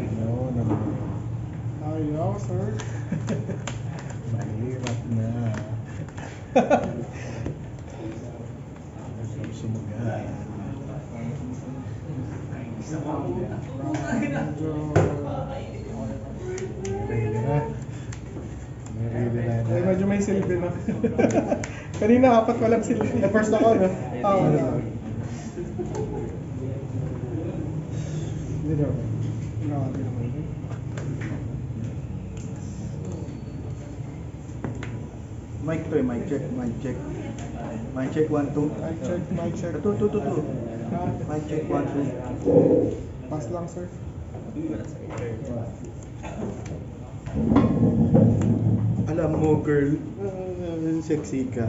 No, naman. Ayaw, sir. Mahirap na. Sumugan. Ready na. Ready na. Ay, medyo may silbi na. Kanina, apat walang silbi. First ako, no? Hindi daw. Grabe naman yun. Mic to, mic check, mic check. Mic check 1 2. Mic check. 2 2 2. Mic check 1 2. Pass lang, sir. Alam mo, girl, sexy ka.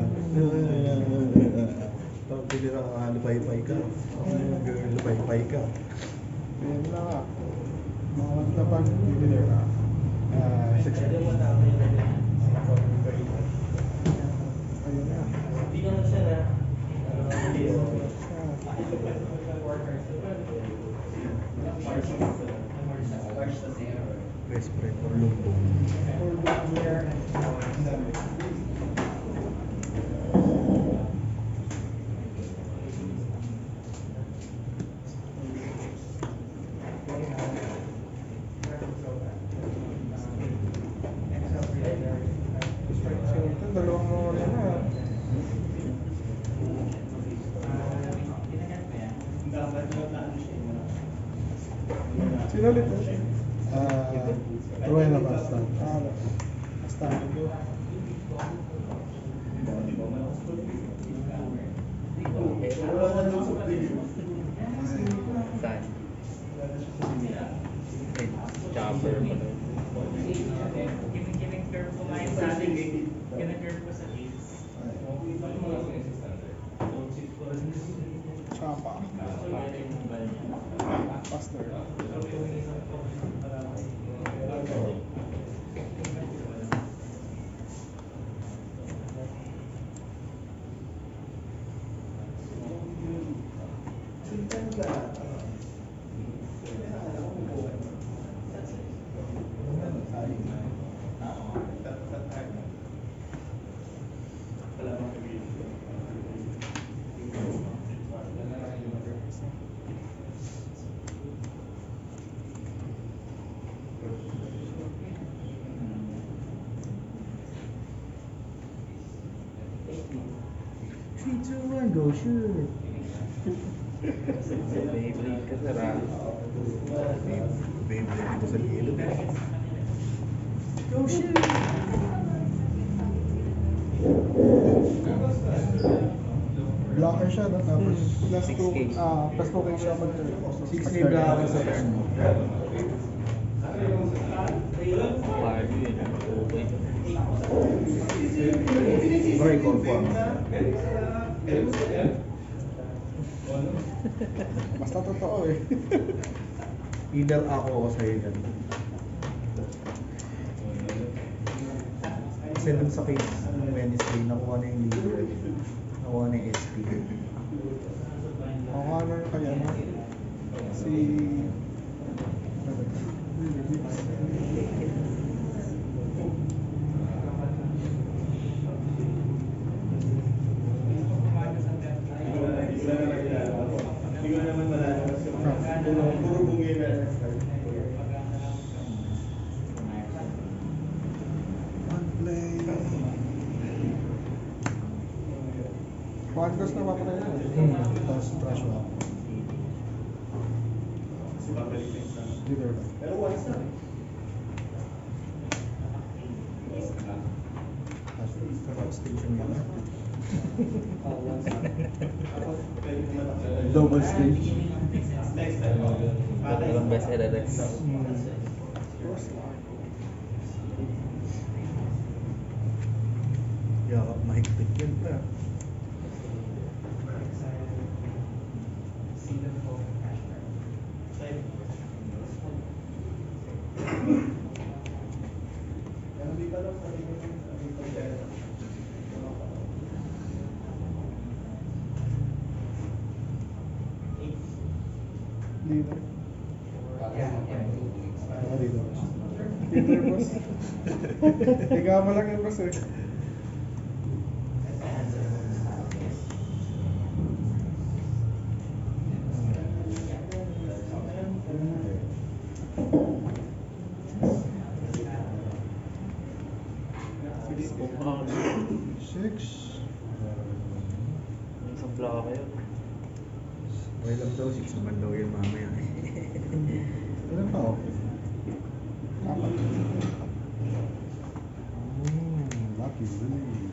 Pag bilira ka, lupay-pay ka. Girl, lupay-pay ka. Ayan na nga. Mga tapag, hindi na. Sexy. Ayun na. Best friend or lumbo. Dalawang mo na. Sino ulit? Truena basta. Basta. Saan? Chopper pala. Kinag-curve ko ngayon sa atin. Kinag-curve ko sa kids. Chapa. Pastor. Three, two, one, go shoot. Beyblade ka sara. Beyblade dito sa gilid. Go shoot. Blocker siya, no? Tapos plus 6K. 2, plus 2K siya mag 6 na blocker sa turn mo. Party yun. Okay. Try call form. Basta totoo eh. Either ako o sa'yo yan. Kasi dun sa case ng Wednesday, nakuha na yung leader. Nakuha na yung SP. Ako ano yung kaya na? Si... Quantos na mapatay na? Tapos trash mo. Leader. Tapos station yun. Double stage. Tatlong best LLX. Yakap mahigpit yun pa. Leader. Peter, boss. Higa mo lang yung boss eh. Six. Isang block kayo. Okay lang daw, 6 naman daw yun mamaya. Ilan pa oh? Apat. Lucky really.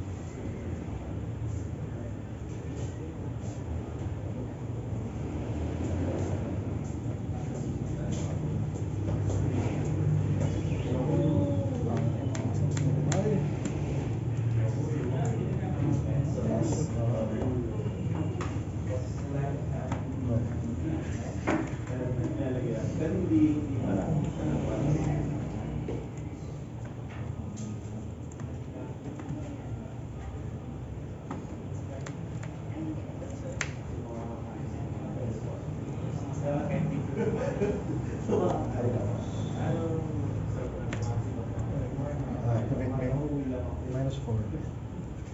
Minus 4.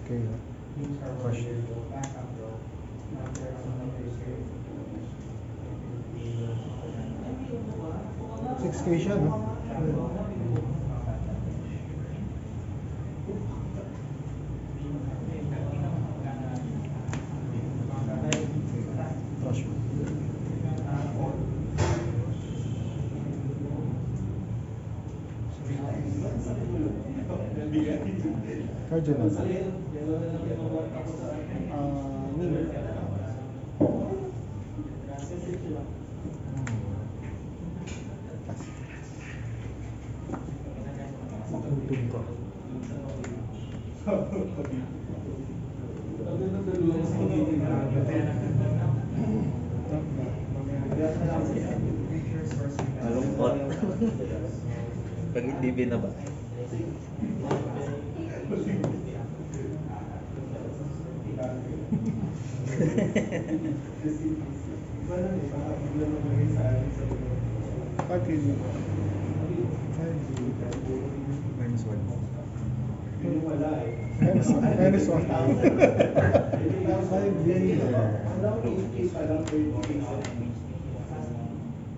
Okay. Crush. 6K siya, no? Crush. Cardinal. Nino. Makutom ka. Malungkot. Pag hindi binaba. Minus 1. Minus 1.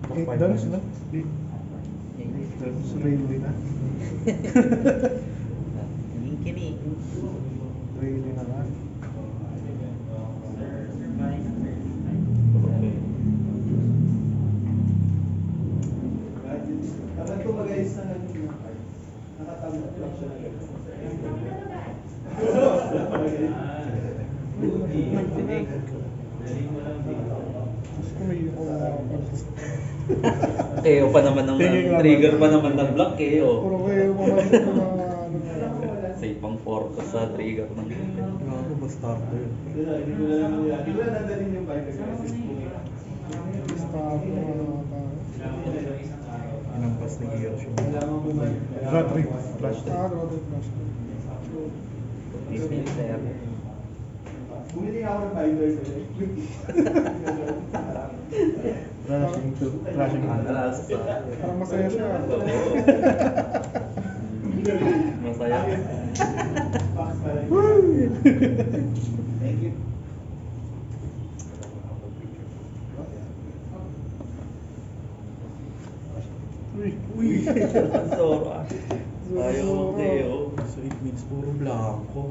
8 dons, no? 8 dons. Railway na. Kini. Railway na nga. Dapat ko mag-ayos na lang yung card. Nakatamot lang siya na Mas kung may Kayo pa naman ng Tingin lang. trigger pa naman ng block kayo. puro kayo pumasok ko na Sa ipang forko sa trigger ng Gago ba starter? Hindi ko na lang nila. Hindi ko na dadalhin yung bike kasi stop Inampas ni Gears yung kailangan mo ba? Rotary flash. Rotary flash. Disney sir. Bumili ako ng binder sa Rushing to. Rushing to. Alas. Parang masaya siya. Masaya. box pa rin. Thank you. Uy. Sora. Ayaw kayo. So it means puro blanco.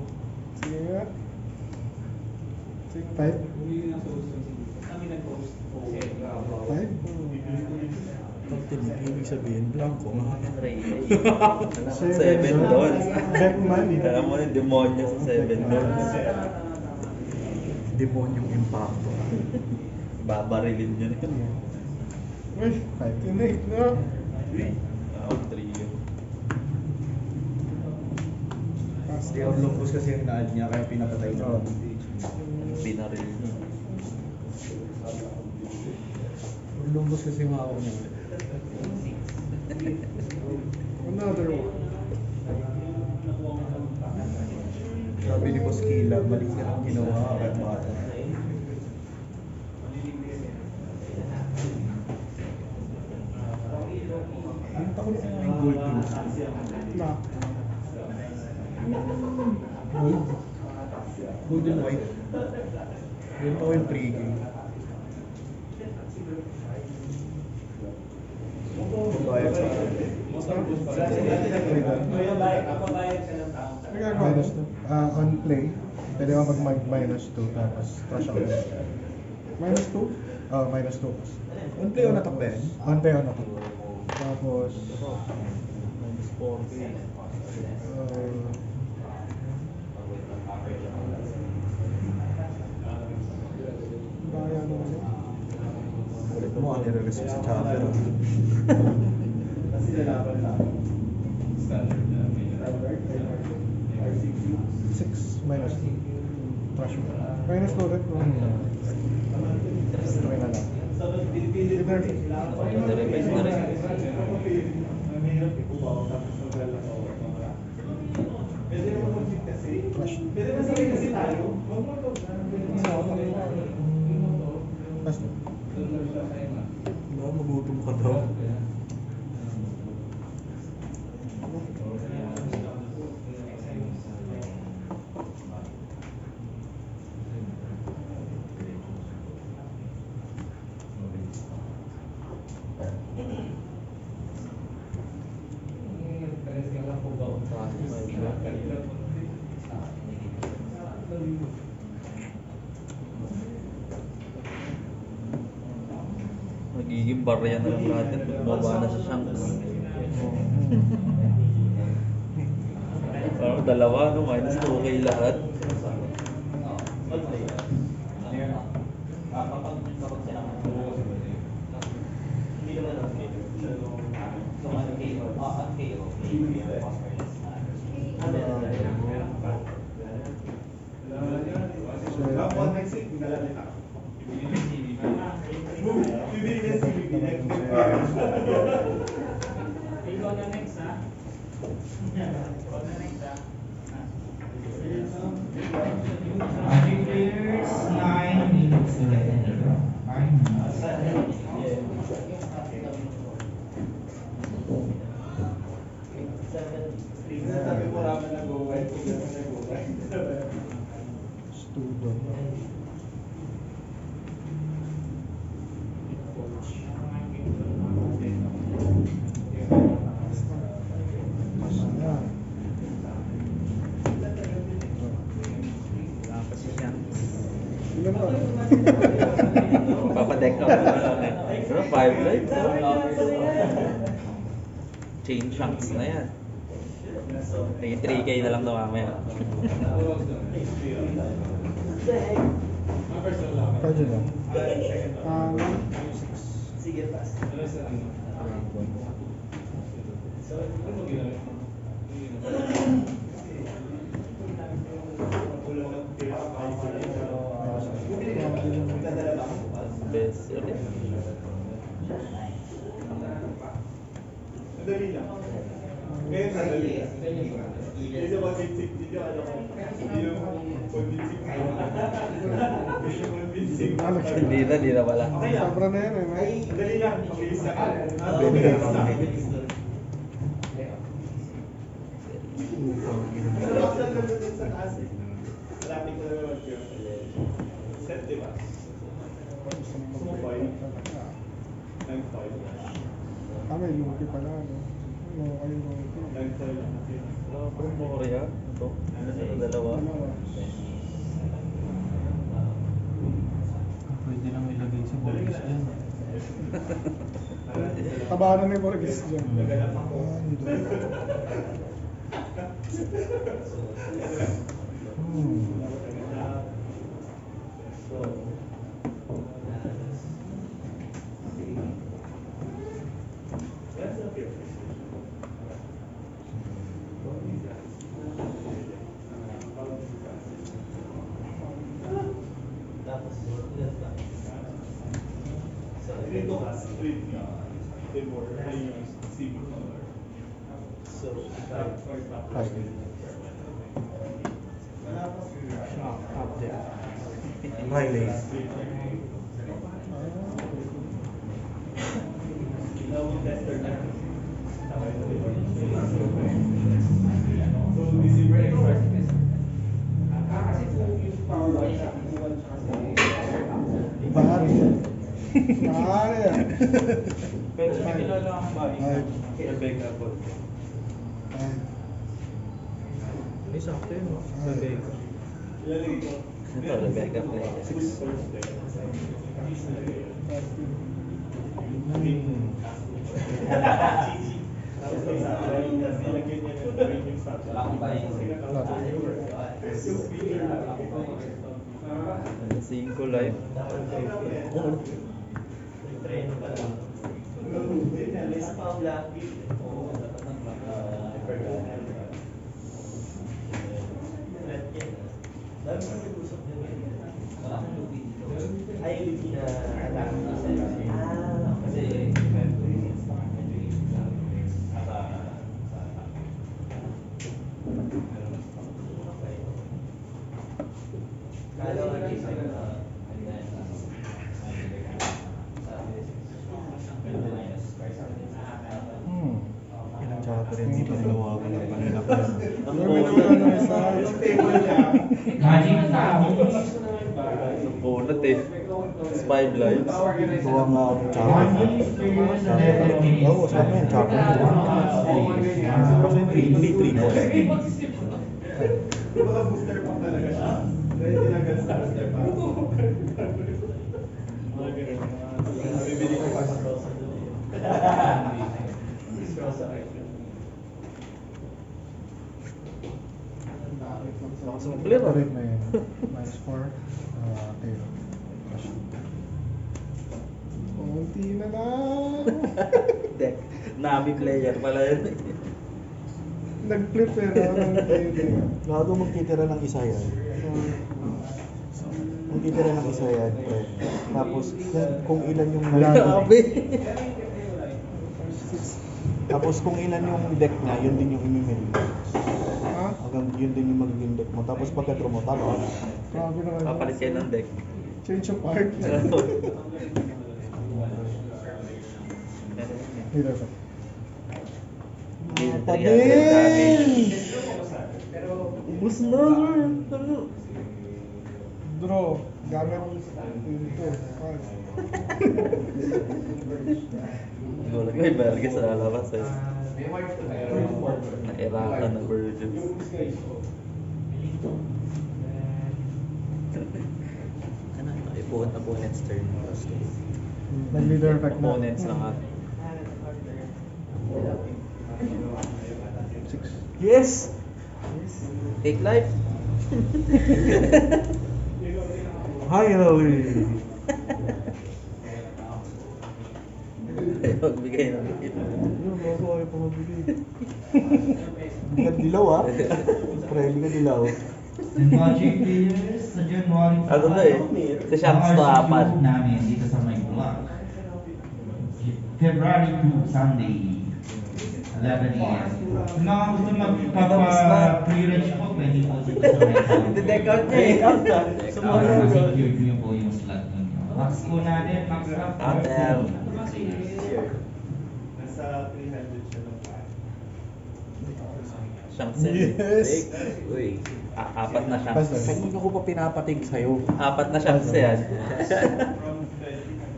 Sige nga. Sige, 5? Kami nag-post. 5? Pag tinig, ibig sabihin blanco nga. Seven doons. Beckman. Alam mo yung demonyo sa 7 doons. Demonyong impacto. Babarilin yun. Uy, 5 na. Trio. Si Orlopus kasi yung na-add niya kaya pinapatay niya. Oo. Binaril niya. Orlopus kasi yung hawak niya. Another one. Sabi ni Boss Kila, mali ka lang ginawa kahit bata. Yung takot na yung gold team. Na. Gold. Gold and white. Ganito ko yung pre-game. Bayad sa akin. Minus 2. On play, pwede mo mag-minus 2 tapos trash out. Minus 2? Minus 2. On play o natak ba yan? On play on ako. Tapos, Minus 4K. Baya naman yun. Mo ang nire-risk sa chopper. Kasi lalaban na. Six minus 2. Trash out. Minus 2 rin. Try na lang. Nire-revise na rin. Pwede naman mag-fit kasi. Flash. Pwede ba sabihin kasi tayo? Last 2. Baka magutom ka daw. Magiging barya na lang natin pag bumaba na sa Shanks. Parang dalawa, no? Minus 2K lahat. Ikaw na next, ha? Ikaw na next, ha? Players, 9 minutes left. 9 minutes. Sabi mo naman nag-go-wide. Nag-go-wide. Student. Mas na. Ilan ba? Papadeck up na lang eh. Pero 5 lives, chain Shanks na yan. Naging 3K na lang daw mamaya. Cardio lang. Sige, pass. Best ulit. Madali lang. Ngayon madali lang. Hindi na mag-insig dito, ano ko. Hindi yung convincing. Hindi yung convincing. Hindi na pala. Okay lang. Sobra na yan eh. Ay, dali lang. Mabilis lang. Pero ako lang gano'n din sa taas eh. Malapit ko na naman yun. Set, di ba? Sumabay. 9-5. May luki pala. No? Ay, luki. 9-5. Wala pa rin Moria. Ito. Ano sila dalawa? Pwede lang ilagay sa bolis yan. Tabahan na may Borges dyan. Naganap ako. Dito ka, straight ka. Timor, ay yung CB color. So, top or top. Highlight. Now, tester na. Bahari yan. Bahari yan. Pero may kilala akong bahay. Ay. Rebecca po. Ay. Ay, sakto yun. Rebecca. Ito, Rebecca play. Cinco live. Ilang chapter hindi pa nilawagan ng kanina pa yun. Ang May bunot. nawala na isa. Magic Sound. Ang bunot eh. It's 5 lives. Gawa nga ako ng chapter. Oo, sabi yan, chapter. Kasi hindi 3 ko. Baka booster pack talaga siya. Ready na agad sa booster pack. Bibili ko pa sa Rosa. Lakas ng clear ah. Correct na yun. -4. Tail. Crush. Kunti na lang. Deck. Nami player pala yun. Nag-flip eh. Bago magtitira ng isa yan. Magtitira ng isa yan, pre. Tapos, kung ilan yung Grabe. Tapos kung ilan yung deck niya, yun din yung imimil. Ha? Hanggang yun din yung magiging deck mo. Tapos pagka-draw mo, tama ka na. Grabe naman. Papalit kayo ng deck. Change of heart. Either pa. Pa Padil! din! Ubus na! Draw. Gamit ito. Gulat ko yung Berges sa lalabas eh. Nairata na Virgins. Ano? Opponent's turn. Nag-leader effect na. Opponents lang at. 6. Yes! Take life! Highly! Magbigay ng hit. Yun, bago ayaw pa mabigay. Hindi ka dilaw ah. Pre, hindi ka dilaw. And Magic players sa January 5. Ano na eh? Sa shots to apat. Namin dito sa may block. February 2, Sunday. 11 a.m. Kung mga gusto magpapa-pre-reg po, pwede po dito sa may Hindi-deck out niya eh. Para ma-secure niyo po yung slot ninyo. Max po natin, max up. Hotel. Nasa 300 siya lang. Shanks Yes. Uy. Apat na shanks. Kanina ko pa pinapatig sa'yo. Apat na shanks yan.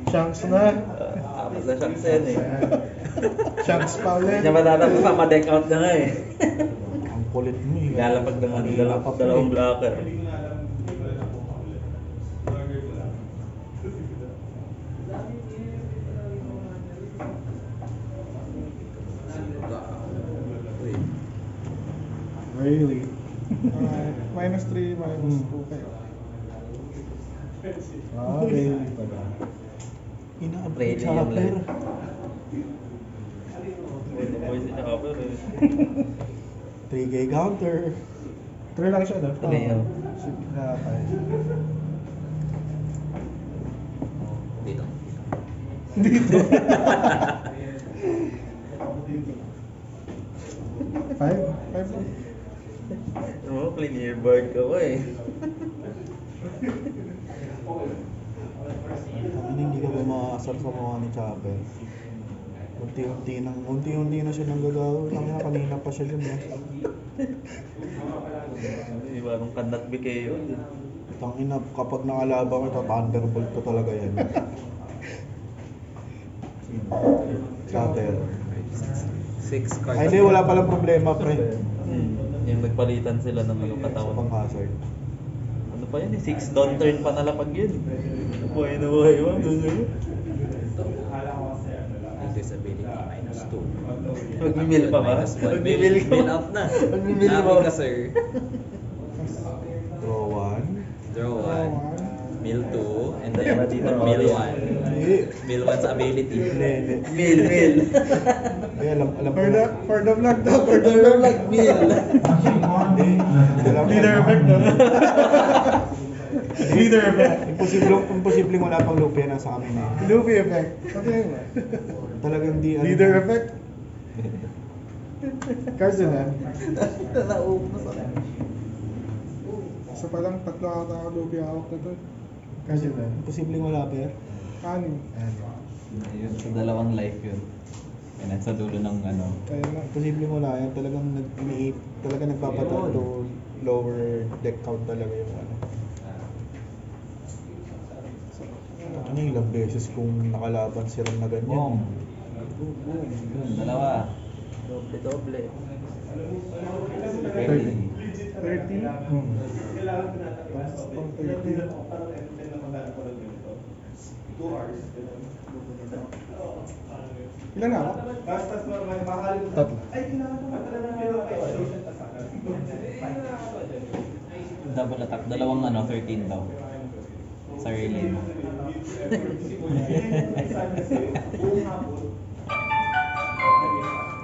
Shanks na. Apat na shanks yan eh. Shanks pa Hindi ulit. niya matatapos pa ma-deck out na nga eh. Ang kulit mo eh. Lalapag naman dalawang blocker. Hindi ko na alam. Hindi ko na kung paulit. Order ko lang. Really? -3, -2 kayo. Really pala. Inaabot Ready sa yung upper. life. Boys in the cover eh. 3K counter. 3 lang siya, no? Three, oh. Sige, okay. Dito. Dito. 5? 5 lang. Oo, clean earbud ka ba eh. Sabi niya, hindi ka ba maasar sa mukha ni Chopper. Unti-unti na siya nanggagawa. Tangina, kanina pa siya dyan eh. Parang cannot be KO. Tangina, kapag nakalaban kita, Thunderbolt ko talaga yan. Cutter. 6 cards. Ay, hindi, wala palang problema, pre. Yung nagpalitan sila ng mga Sa katawan. pang-hazard. Ano pa yun eh? 6 down turn pa nalapag yun. Buhay na buhay mo. Increase ability -2. Magmimil pa ba? -1. Magmimil ka Mill ba? out na. Magmimil Dami ba? ka, sir. Draw 1. Draw 1. Mill 2. And Tara then dito, mill Rolly. 1. Hindi. Mill 1 sa ability. Hindi. Mil. Hindi, alam ko For na. the vlog daw, for the vlog. Mil. Hindi lang. Leader effect no? Leader effect. Imposibleng wala pang loop yan sa amin eh. Luffy effect. Pati yun. Talagang di ano. Leader effect. Cards yun Naubos ako. So parang tatlo ata ako Luffy hawak na to. Cards yun Imposibleng wala pa yan. Anim. Yun, sa dalawang life yun. Yan, sa dulo ng ano. Kaya na. Imposibleng wala yan. Talagang nagpapatal to lower deck count talaga yung ano. Ano yung ilang beses kung nakalaban si Ram na ganyan? Boom. Yun, dalawa. Doble. 30. 30. Kailangan ko na Pang 30. parang end na magkano ko lang ganito. 2 hours. Ilan na ako? Tapos mahal ko. Tatlo. Ay, kailangan ko talagang pinaka-station tas agad. Double attack. Dalawang ano, 13 daw. Sarili mo.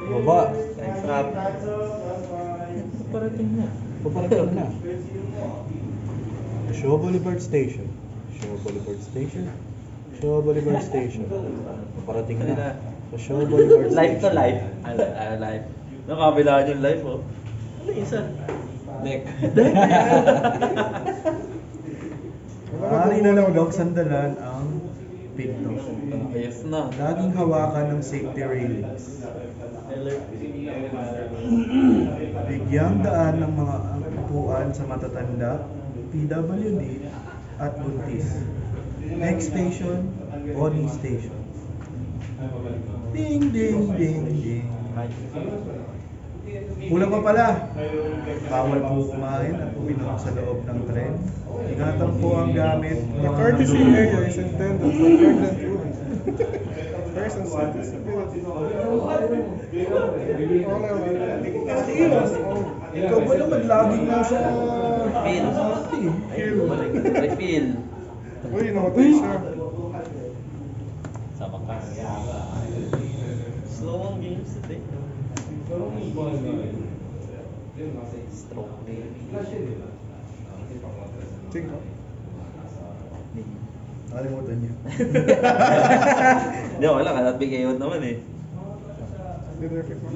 Baba. Time's up. Parating na. Paparating na. Show Boulevard Station. Show Boulevard Station. Show Boulevard Station. Paparating na. Sa Show Boulevard Station. Live to live. Live. Nakabilaan yung live oh. Ano yung isa? Deck. Maaari na lang daw sandalan ang pinto. Ayos na. Laging hawakan ng safety railings. Bigyang daan ng mga upuan sa matatanda, PWD at buntis. Next station, Oni Station. Ding ding ding ding. Kulang pa pala. Bawal po kumain at uminom sa loob ng tren. Ingatan po ang gamit. The courtesy area is intended for pregnant women. Persons with disabilities. Ikaw ba naman laging nasa... Refill. Refill. Uy, namatay siya. Sa bakas. Slow ang games today. Stroke baby. Tingko. Nakalimutan niyo. Hindi, wala ka. Nabigay naman eh. Leader effect mo.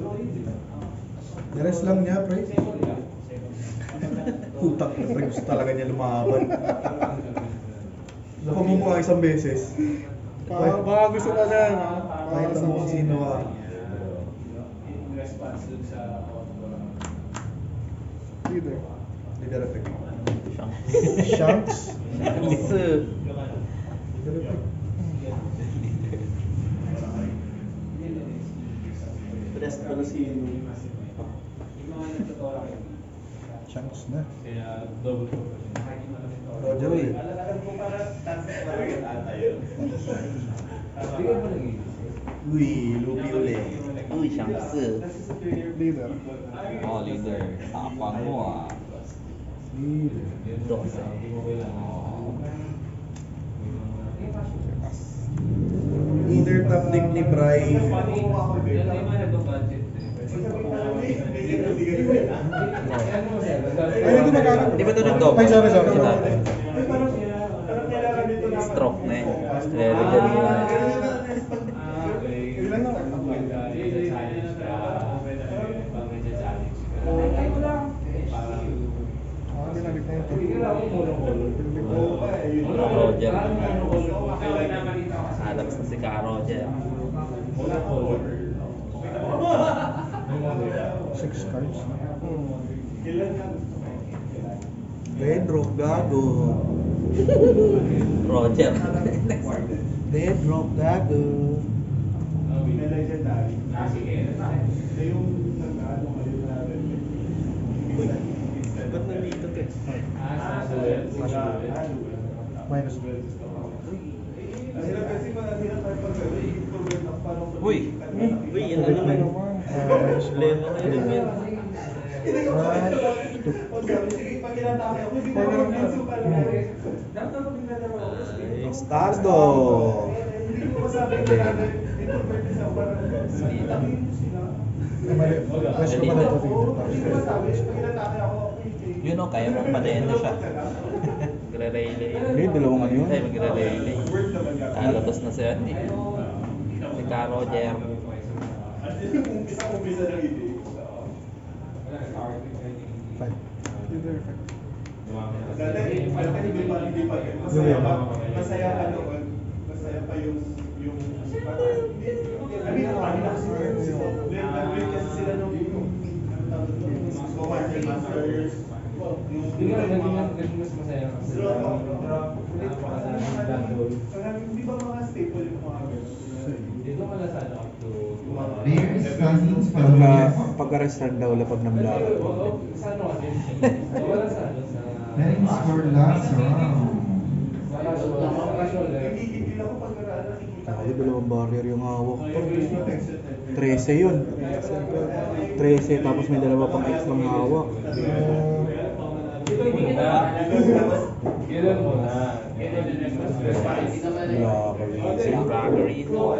Rest lang niya, pre. Putak na, pre. Gusto talaga niya lumaban. Napamumpa isang beses. Baka gusto ka na. Kahit mo kung sino ka. Leader. Leader effect. Shanks. Shanks. Shanks. Leader effect. Rest pala si Shanks na. Roger eh. Uy, lupi ulit. Uy, Shanks. Leader. Oh, leader. Tapang mo ah. Leader. 12. Either top deck ni Bray. Ay, hindi magkano. Di ba ito nag-double? Ay, sorry. Stroke na eh. Regaling yun. Ilan na? Binalik na ito. Roger. Adams na si Ka Roger. cards. Kailan ka? Pedro, gago. Roger. Pedro, gago. Na legendary. Siya yung nag-ano kayo na Ba't nandito to? Minus 2. Hirap kasi hirap tayo pag-improvement ang parang Uy, yan na naman. Minus 4. Hindi ko pa sige, pag inatake ako, hindi ko mag-cancel pala. Dapat magdadaro ako. Stardo. Hindi ko masabi na improvement sa parang sila. Plus ko pala ito. Hindi ko masabi, pag inatake ako, Yun o, kaya mong padayendo siya. Magre-relay. Hindi, dalawang ano yun? Ay, magre-relay. word naman nga. Lalabas na si Andy. Si Ka Roger. At least yung umpisa ng ibig. 5. Dati, hindi pa masaya pa noon. Masaya pa yung I mean, ang kasi nag-break kasi sila nung Masters. Hindi ba mga staple yung mga Players standings para Roger po. Pagka-restart daw lapag ng black. Pairing score last round. Hindi ako pagkaraan nakikita. Ako, dalawang barrier yung hawak ko. 13 yun. 13 tapos may dalawa pang extra hawak. Wala ka rin. Si Rogerizo.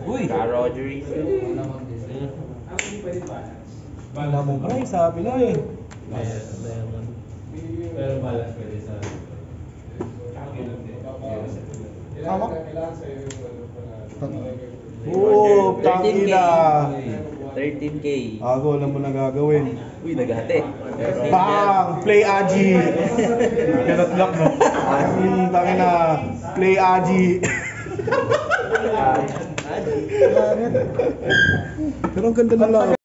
Uy! Ka Rogerizo. Wala mong price, sabi na eh. Hawak. Oo, tangina. 13K. Ako, alam mo na gagawin. Uy, naghati. Bang! Play Aji! Ganat lock, no? Tangina. Play Aji. Pero ang ganda ng laro.